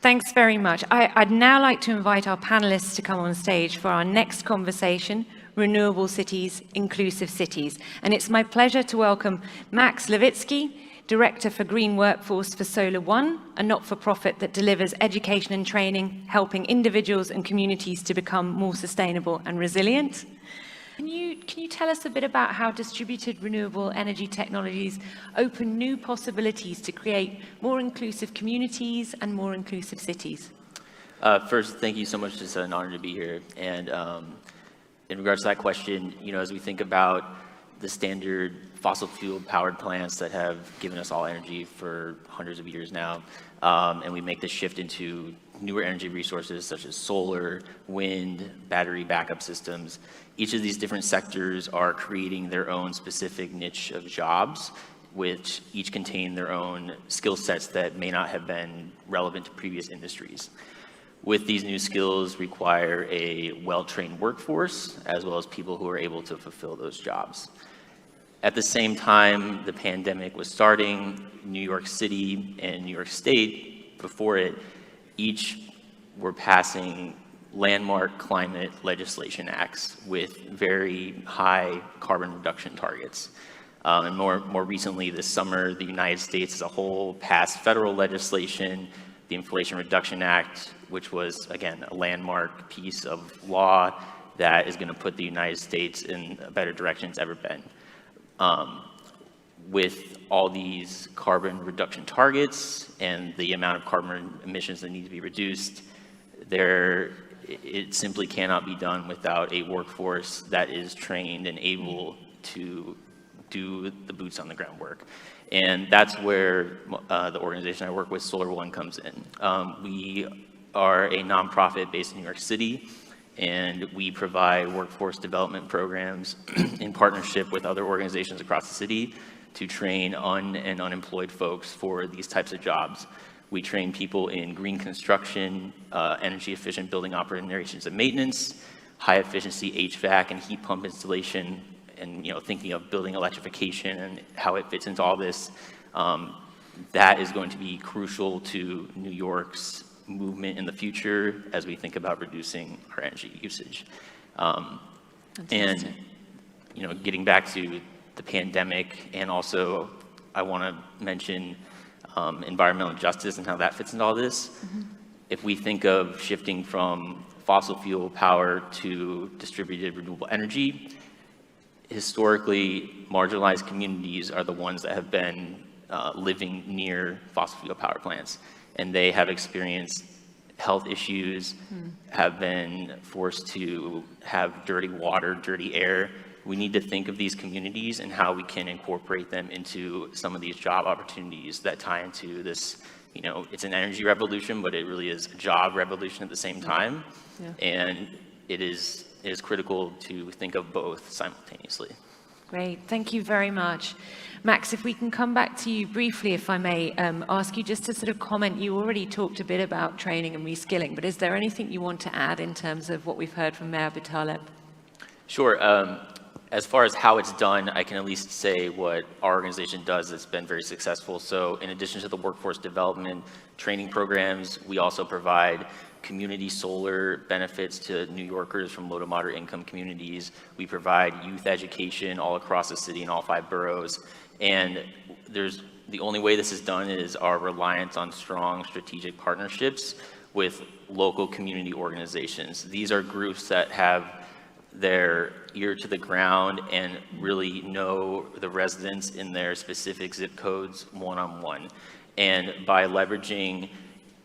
Thanks very much. I'd now like to invite our panelists to come on stage for our next conversation, Renewable Cities, Inclusive Cities. And it's my pleasure to welcome Max Levitzke, Director for Green Workforce for Solar One, a not-for-profit that delivers education and training, helping individuals and communities to become more sustainable and resilient. Can you tell us a bit about how distributed renewable energy technologies open new possibilities to create more inclusive communities and more inclusive cities? First, thank you so much. It's an honor to be here. And in regards to that question, as we think about the standard fossil fuel powered plants that have given us all energy for hundreds of years now, and we make the shift into newer energy resources such as solar, wind, battery backup systems. Each of these different sectors are creating their own specific niche of jobs, which each contain their own skill sets that may not have been relevant to previous industries. With these new skills require a well-trained workforce, as well as people who are able to fulfill those jobs. At the same time the pandemic was starting, New York City and New York State, before it, each were passing landmark climate legislation acts with very high carbon reduction targets. And more recently this summer, the United States as a whole passed federal legislation, the Inflation Reduction Act, which was, again, a landmark piece of law that is going to put the United States in a better direction it's ever been. With all these carbon reduction targets and the amount of carbon emissions that need to be reduced, it simply cannot be done without a workforce that is trained and able to do the boots on the ground work. And that's where the organization I work with, Solar One, comes in. We are a nonprofit based in New York City, and we provide workforce development programs in partnership with other organizations across the city to train and unemployed folks for these types of jobs. We train people in green construction, energy efficient building operations and maintenance, high efficiency HVAC and heat pump installation, and thinking of building electrification and how it fits into all this. That is going to be crucial to New York's movement in the future as we think about reducing our energy usage. And getting back to the pandemic, and also I want to mention environmental justice and how that fits into all this. Mm-hmm. If we think of shifting from fossil fuel power to distributed renewable energy, historically marginalized communities are the ones that have been living near fossil fuel power plants, and they have experienced health issues, have been forced to have dirty water, dirty air. We need to think of these communities and how we can incorporate them into some of these job opportunities that tie into this, it's an energy revolution, but it really is a job revolution at the same time. Yeah. And it is critical to think of both simultaneously. Great, thank you very much. Max, if we can come back to you briefly, if I may ask you just to sort of comment. You already talked a bit about training and reskilling, but is there anything you want to add in terms of what we've heard from Mayor Butaleb? Sure. As far as how it's done, I can at least say what our organization does that's been very successful. So in addition to the workforce development training programs, we also provide community solar benefits to New Yorkers from low to moderate income communities. We provide youth education all across the city in all 5 boroughs. And the only way this is done is our reliance on strong strategic partnerships with local community organizations. These are groups that have their ear to the ground and really know the residents in their specific zip codes one-on-one. And by leveraging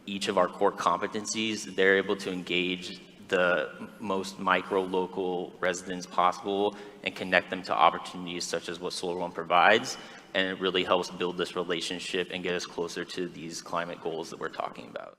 each of our core competencies, they're able to engage the most micro-local residents possible and connect them to opportunities such as what Solar One provides. And it really helps build this relationship and get us closer to these climate goals that we're talking about.